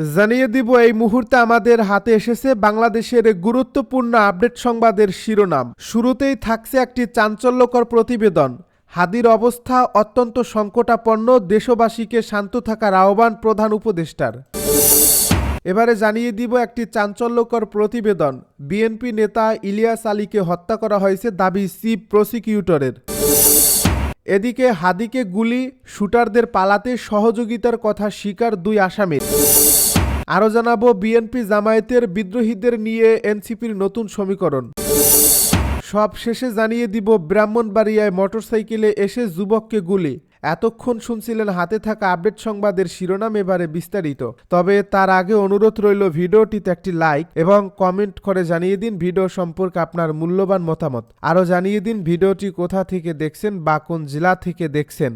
জানিয়ে দিব এই মুহূর্তে আমাদের হাতে এসেছে বাংলাদেশের গুরুত্বপূর্ণ আপডেট সংবাদের শিরোনাম। শুরুতেই থাকছে একটি চাঞ্চল্যকর প্রতিবেদন। হাদির অবস্থা অত্যন্ত সংকটাপন্ন, দেশবাসীকে শান্ত থাকার আহ্বান প্রধান উপদেষ্টার। এবারে জানিয়ে দিব একটি চাঞ্চল্যকর প্রতিবেদন। বিএনপি নেতা ইলিয়াস আলীকে হত্যা করা হয়েছে দাবি চিফ প্রসিকিউটরের। এদিকে হাদিকে গুলি, শুটারদের পালাতে সহযোগিতার কথা স্বীকার দুই আসামির। আরও জানাবো বিএনপি জামায়াতের বিদ্রোহীদের নিয়ে এনসিপির নতুন সমীকরণ। সব শেষে জানিয়ে দিব ব্রাহ্মণবাড়িয়ায় মোটরসাইকেলে এসে যুবককে গুলি। এতক্ষণ শুনছিলেন হাতে থাকা আপডেট সংবাদের শিরোনাম, এবারে বিস্তারিত। তবে তার আগে অনুরোধ রইল ভিডিওটিতে একটি লাইক এবং কমেন্ট করে জানিয়ে দিন ভিডিও সম্পর্কে আপনার মূল্যবান মতামত। আরও জানিয়ে দিন ভিডিওটি কোথা থেকে দেখছেন বা কোন জেলা থেকে দেখছেন।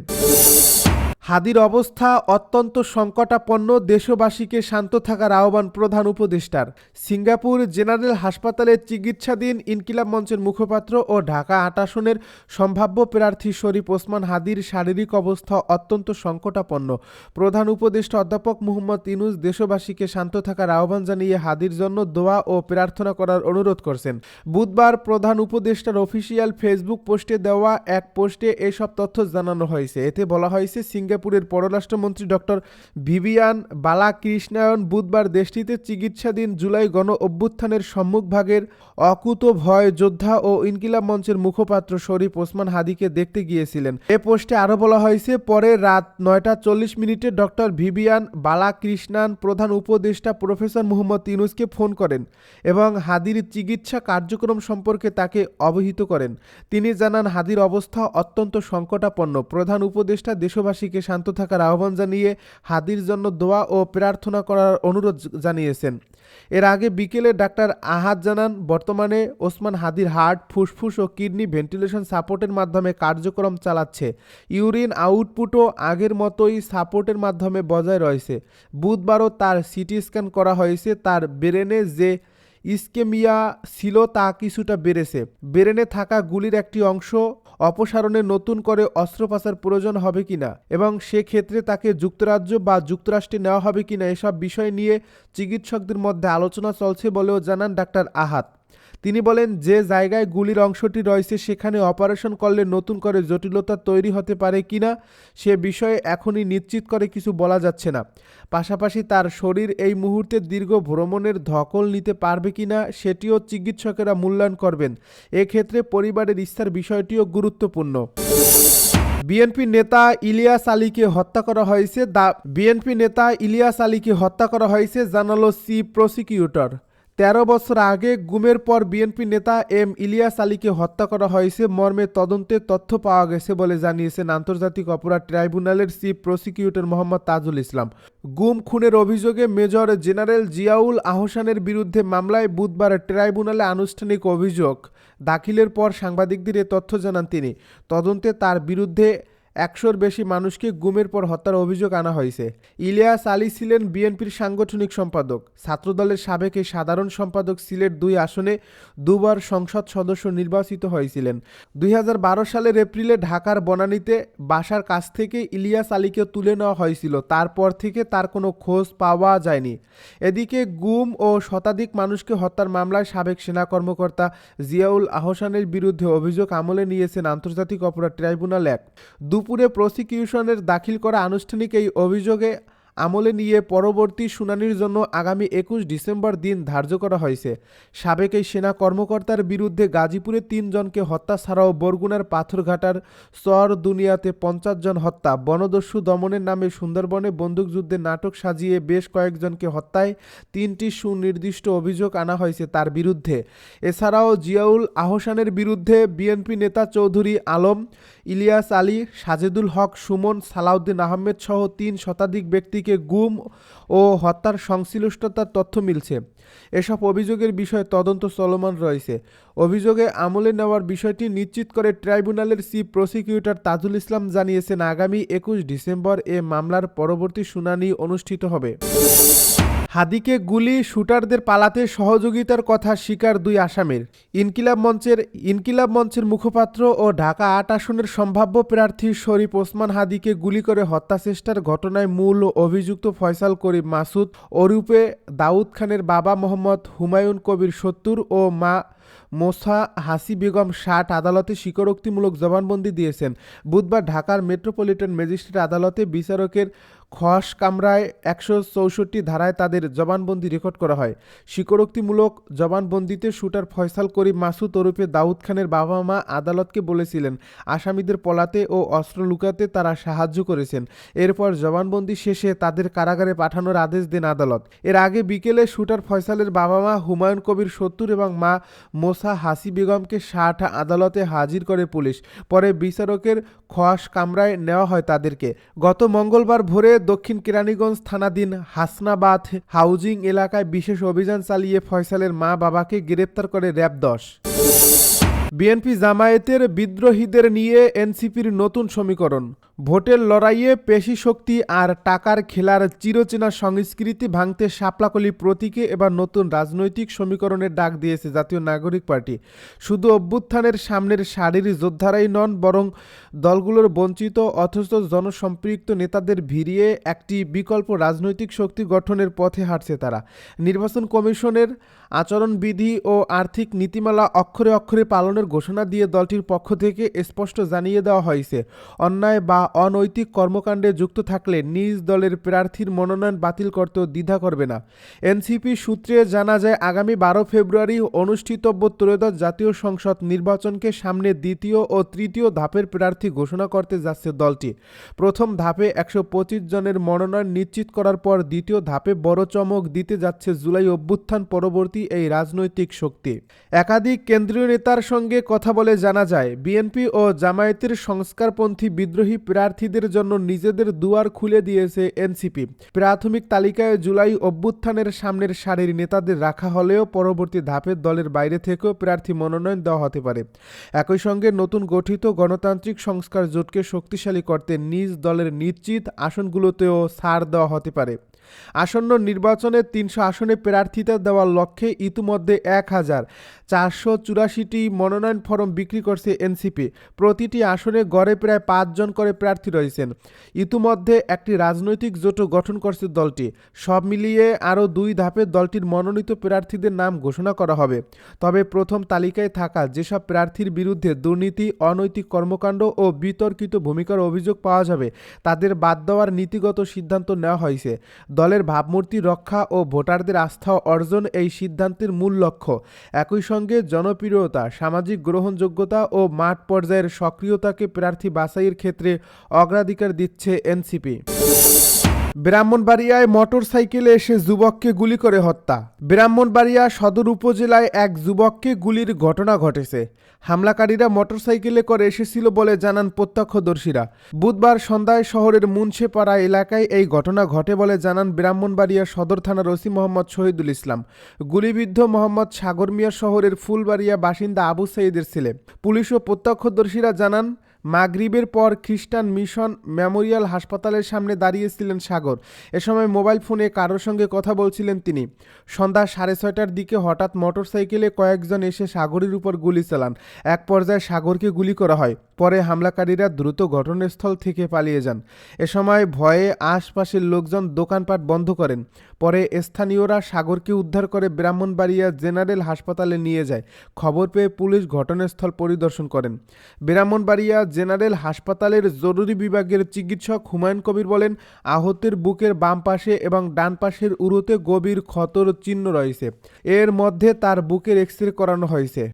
হাদির অবস্থা অত্যন্ত সংকটাপন্ন, দেশবাসীকে শান্ত থাকার আহ্বান প্রধান উপদেষ্টার। সিঙ্গাপুর জেনারেল হাসপাতালে চিকিৎসাধীন ইনকিলাব মঞ্চের মুখপাত্র ও ঢাকা ৮ আসনের সম্ভাব্য প্রার্থী শরীফ ওসমান হাদির শারীরিক অবস্থা অত্যন্ত সংকটাপন্ন। প্রধান উপদেষ্টা অধ্যাপক মুহাম্মদ ইউনূস দেশবাসীকে শান্ত থাকার আহ্বান জানিয়ে হাদির জন্য দোয়া ও প্রার্থনা করার অনুরোধ করছেন। বুধবার প্রধান উপদেষ্টার অফিসিয়াল ফেসবুক পোস্টে দেওয়া এক পোস্টে এসব তথ্য জানানো হয়েছে। এতে বলা হয়েছে, সিঙ্গাপুরের পররাষ্ট্রমন্ত্রী ডক্টর ভিভিয়ান বালাকৃষ্ণায়ন বুধবার দেশটিতে চিকিৎসাধীন জুলাই গণ অভ্যুত্থানের সম্মুখভাগের অকুতোভয় যোদ্ধা ও ইনকিলাব মঞ্চের মুখপাত্র শরীফ ওসমান হাদিকে দেখতে গিয়েছিলেন। এ পোস্টে আরও বলা হয়েছে, পরে রাত 9টা 40 ডক্টর ভিভিয়ান বালাকৃষ্ণান প্রধান উপদেষ্টা প্রফেসর মুহাম্মদ ইউনূসকে ফোন করেন এবং হাদির চিকিৎসা কার্যক্রম সম্পর্কে তাকে অবহিত করেন। তিনি জানান, হাদির অবস্থা অত্যন্ত সংকটাপন্ন। প্রধান উপদেষ্টা দেশবাসীকে শান্ত থাকার আহ্বান জানিয়ে হাদির জন্য দোয়া ও প্রার্থনা করার অনুরোধ জানিয়েছেন। এর আগে বিকেলে ডাক্তার আহাদ জানান, বর্তমানে ওসমান হাদির হার্ট, ফুসফুস ও কিডনি ভেন্টিলেশন সাপোর্টের মাধ্যমে কার্যক্রম চালাচ্ছে। ইউরিন আউটপুটও আগের মতোই সাপোর্টের মাধ্যমে বজায় রয়েছে। বুধবারও তার সিটি স্ক্যান করা হয়েছে। তার ব্রেনে যে ইস্কেমিয়া ছিল তা কিছুটা বেড়েছে। ব্রেনে থাকা গুলির একটি অংশ অপসারণে নতুন করে অস্ত্রোপচার প্রয়োজন হবে কিনা এবং সেক্ষেত্রে তাকে যুক্তরাজ্য বা যুক্তরাষ্ট্রে নেওয়া হবে কিনা এসব বিষয় নিয়ে চিকিৎসকদের মধ্যে আলোচনা চলছে বলেও জানান ডাক্তার আহাদ। তিনি বলেন, যে জায়গায় গুলির অংশটি রয়েছে সেখানে অপারেশন করলে নতুন করে জটিলতা তৈরি হতে পারে কিনা সে বিষয়ে এখনই নিশ্চিত করে কিছু বলা যাচ্ছে না। পাশাপাশি তার শরীর এই মুহূর্তে দীর্ঘ ভ্রমণের ধকল নিতে পারবে কিনা সেটিও চিকিৎসকেরা মূল্যায়ন করবেন। এক্ষেত্রে পরিবারের ইচ্ছার বিষয়টিও গুরুত্বপূর্ণ। বিএনপি নেতা ইলিয়াস আলীকে হত্যা করা হয়েছে জানালো চিফ প্রসিকিউটর। 13 বছর আগে গুমের পর বিএনপি নেতা এম ইলিয়াস আলীকে হত্যা করা হয়েছে মর্মে তদন্তে তথ্য পাওয়া গেছে বলে জানিয়েছেন আন্তর্জাতিক অপরাধ ট্রাইব্যুনালের চিফ প্রসিকিউটর মোহাম্মদ তাজুল ইসলাম। গুম খুনের অভিযোগে মেজর জেনারেল জিয়াউল আহসানের বিরুদ্ধে মামলায় বুধবার ট্রাইব্যুনালে আনুষ্ঠানিক অভিযোগ দাখিলের পর সাংবাদিকদের এ তথ্য জানান তিনি। তদন্তে তার বিরুদ্ধে 100-র বেশি মানুষকে গুমের পর হত্যার অভিযোগ আনা হয়েছে। ইলিয়াস আলী ছিলেন বিএনপির সাংগঠনিক সম্পাদক, ছাত্রদলের সাবেক এই সাধারণ সম্পাদক, সিলেট 2 আসনে দুবার সংসদ সদস্য নির্বাচিত হয়েছিলেন। 2012 সালের এপ্রিলে ঢাকার বনানীতে বাসার কাছ থেকে ইলিয়াস আলীকে তুলে নেওয়া হয়েছিল। তারপর থেকে তার কোনো খোঁজ পাওয়া যায়নি। এদিকে গুম ও শতাধিক মানুষকে হত্যার মামলায় সাবেক সেনা কর্মকর্তা জিয়াউল আহসানের বিরুদ্ধে অভিযোগ আমলে নিয়েছেন আন্তর্জাতিক অপরাধ ট্রাইব্যুনাল 1। দুপুরে প্রসিকিউশনের দাখিল করা আনুষ্ঠানিক এই অভিযোগে আমলে নিয়ে পরবর্তী শুনানির জন্য আগামী 21 ডিসেম্বর দিন ধার্য করা হয়েছে। সাবেক এই সেনা কর্মকর্তার বিরুদ্ধে গাজীপুরে 3 জনকে হত্যা ছাড়াও বরগুনার পাথরঘাটার চর দুনিয়াতে 50 জন হত্যা, বনদস্যু দমনের নামে সুন্দরবনে বন্দুকযুদ্ধে নাটক সাজিয়ে বেশ কয়েকজনকে হত্যায় 3টি সুনির্দিষ্ট অভিযোগ আনা হয়েছে তার বিরুদ্ধে। এছাড়াও জিয়াউল আহসানের বিরুদ্ধে বিএনপি নেতা চৌধুরী আলম, ইলিয়াস আলী, সাজেদুল হক সুমন, সালাউদ্দিন আহমেদ সহ 3 শতাধিক ব্যক্তি গুম ও হত্যার সংশ্লিষ্টতার তথ্য মিলছে। এসব অভিযোগের বিষয়ে তদন্ত চলমান রয়েছে। অভিযোগে আমলে নেওয়ার বিষয়টি নিশ্চিত করে ট্রাইব্যুনালের চিফ প্রসিকিউটর তাজুল ইসলাম জানিয়েছেন, আগামী 21 ডিসেম্বর এ মামলার পরবর্তী শুনানি অনুষ্ঠিত হবে। হাদিকে গুলি, শুটারদের পালাতে সহযোগিতার কথা স্বীকার দুই আসামির। ইনকিলাব মঞ্চের মুখপাত্র ও ঢাকা ৮ আসনের সম্ভাব্য প্রার্থী শরীফ ওসমান হাদিকে গুলি করে হত্যাচেষ্টার ঘটনায় মূল অভিযুক্ত ফয়সাল করিম মাসুদ ওরফে দাউদ খানের বাবা মোহাম্মদ হুমায়ুন কবির ৭০ ও মা মোসা হাসি বেগম ৬০ আদালতে স্বীকারোক্তিমূলক জবানবন্দি দিয়েছেন। বুধবার ঢাকার মেট্রোপলিটন ম্যাজিস্ট্রেট আদালতে বিচারকের খস কামরায় ১৬৪ ধারায় তাদের জবানবন্দি রেকর্ড করা হয়। স্বীকারোক্তিমূলক জবানবন্দিতে শুটার ফয়সাল করিম মাসুদ ওরফে দাউদ খানের বাবা মা আদালতকে বলেছিলেন আসামিদের পলাতে ও অস্ত্র লুকাতে তারা সাহায্য করেছেন। এরপর জবানবন্দি শেষে তাদের কারাগারে পাঠানোর আদেশ দেন আদালত। এর আগে বিকেলে শুটার ফয়সালের বাবা মা হুমায়ুন কবির ৭০ এবং মা মোসা হাসি বেগমকে ৬০ আদালতে হাজির করে পুলিশ। পরে বিচারকের খস কামরায় নেওয়া হয় তাদেরকে। গত মঙ্গলবার ভোরে দক্ষিণ কেরানীগঞ্জ থানাধীন হাসনাবাদ হাউজিং এলাকায় বিশেষ অভিযান চালিয়ে ফয়সালের মা বাবাকে গ্রেপ্তার করে র্যাব-১০। বিএনপি জামায়াতের বিদ্রোহীদের নিয়ে এনসিপির নতুন সমীকরণ। ভোটের লড়াইয়ে পেশি শক্তি আর টাকার খেলার চিরচেনা সংস্কৃতি ভাঙতে শাপলাকলি প্রতীকে এবার নতুন রাজনৈতিক সমীকরণের ডাক দিয়েছে জাতীয় নাগরিক পার্টি। শুধু অভ্যুত্থানের সামনের সারির যোদ্ধারাই নন, বরং দলগুলোর বঞ্চিত অথচ জনসম্পৃক্ত নেতাদের ভিড়িয়ে একটি বিকল্প রাজনৈতিক শক্তি গঠনের পথে হাঁটছে তারা। নির্বাচন কমিশনের আচরণবিধি ও আর্থিক নীতিমালা অক্ষরে অক্ষরে পালনের ঘোষণা দিয়ে দলটির পক্ষ থেকে স্পষ্ট জানিয়ে দেওয়া হয়েছে, অন্যায় বা অনৈতিক কর্মকাণ্ডে যুক্ত থাকলে নিজ দলের প্রার্থীর মনোনয়ন বাতিল করতেও দ্বিধা করবে না। এনসিপি সূত্রে জানা যায়, আগামী ১২ ফেব্রুয়ারি অনুষ্ঠিতব্য ত্রয়োদশ জাতীয় সংসদ নির্বাচনকে সামনে দ্বিতীয় ও তৃতীয় ধাপের প্রার্থী ঘোষণা করতে যাচ্ছে দলটি। প্রথম ধাপে ১২৫ জনের মনোনয়ন নিশ্চিত করার পর দ্বিতীয় ধাপে বড় চমক দিতে যাচ্ছে জুলাই অভ্যুত্থান পরবর্তী এই রাজনৈতিক শক্তি। একাধিক কেন্দ্রীয় নেতার সঙ্গে কথা বলে জানা যায়, বিএনপি ও জামায়াতের সংস্কারপন্থী বিদ্রোহী প্রার্থীদের জন্য নিজেদের দুয়ার খুলে দিয়েছে এনসিপি। প্রাথমিক তালিকায় জুলাই অভ্যুত্থানের সামনের সারির নেতাদের রাখা হলেও পরবর্তী ধাপে দলের বাইরে থেকেও প্রার্থী মনোনয়ন দেওয়া হতে পারে। একই সঙ্গে নতুন গঠিত গণতান্ত্রিক সংস্কার জোটকে শক্তিশালী করতে নিজ দলের নিশ্চিত আসনগুলোতেও ছাড় দেওয়া হতে পারে। আসন্ন নির্বাচনে ৩০০ আসনে প্রার্থিতা দেওয়ার লক্ষ্যে ইতিমধ্যে ১,৪৮৪টি মনোনয়ন ফরম বিক্রি করছে এনসিপি। প্রতিটি আসনে গড়ে প্রায় ৫ জন করে প্রার্থী রয়েছেন। ইতিমধ্যে একটি রাজনৈতিক জোটও গঠন করছে দলটি। সব মিলিয়ে আরও ২ ধাপে দলটির মনোনীত প্রার্থীদের নাম ঘোষণা করা হবে। তবে প্রথম তালিকায় থাকা যেসব প্রার্থীর বিরুদ্ধে দুর্নীতি, অনৈতিক কর্মকাণ্ড ও বিতর্কিত ভূমিকার অভিযোগ পাওয়া যাবে তাদের বাদ দেওয়ার নীতিগত সিদ্ধান্ত নেওয়া হয়েছে। দলের ভাবমূর্তি রক্ষা ও ভোটারদের আস্থা অর্জন এই সিদ্ধান্তের মূল লক্ষ্য। একই সঙ্গে জনপ্রিয়তা, সামাজিক গ্রহণযোগ্যতা ও মাঠ পর্যায়ের সক্রিয়তাকে প্রার্থী বাছাইয়ের ক্ষেত্রে অগ্রাধিকার দিচ্ছে এনসিপি। ব্রাহ্মণবাড়িয়ায় মোটরসাইকেলে এসে যুবককে গুলি করে হত্যা। ব্রাহ্মণবাড়িয়া সদর উপজেলায় এক যুবককে গুলির ঘটনা ঘটেছে। হামলাকারীরা মোটরসাইকেলে করে এসেছিল বলে জানান প্রত্যক্ষদর্শীরা। বুধবার সন্ধ্যায় শহরের মুন্সেপাড়া এলাকায় এই ঘটনা ঘটে বলে জানান ব্রাহ্মণবাড়িয়া সদর থানার ওসি মোহাম্মদ শহীদুল ইসলাম। গুলিবিদ্ধ মোহাম্মদ সাগর মিয়া শহরের ফুলবাড়িয়া বাসিন্দা আবু সাইদের ছেলে। পুলিশ ও প্রত্যক্ষদর্শীরা জানান, মাগরিবের পর খ্রিস্টান মিশন মেমোরিয়াল হাসপাতালের সামনে দাঁড়িয়েছিলেন সাগর। এ সময় মোবাইল ফোনে কারোর সঙ্গে কথা বলছিলেন তিনি। সন্ধ্যা 6:30টার দিকে হঠাৎ মোটরসাইকেলে কয়েকজন এসে সাগরের উপর গুলি চালান। এক পর্যায়ে সাগরকে গুলি করা হয়। পরে হামলাকারীরা দ্রুত ঘটনাস্থল থেকে পালিয়ে যান। এ সময় ভয়ে আশপাশের লোকজন দোকানপাট বন্ধ করেন। পরে স্থানীয়রা সাগরকে উদ্ধার করে ব্রাহ্মণবাড়িয়া জেনারেল হাসপাতালে নিয়ে যায়। খবর পেয়ে পুলিশ ঘটনাস্থল পরিদর্শন করেন। ব্রাহ্মণবাড়িয়া জেনারেল হাসপাতালের জরুরি বিভাগের চিকিৎসক হুমায়ুন কবির বলেন, আহতের বুকের বাম পাশে এবং ডান পাশের উরুতে গভীর ক্ষতর চিহ্ন রয়েছে। এর মধ্যে তার বুকের এক্স-রে করানো হয়েছে।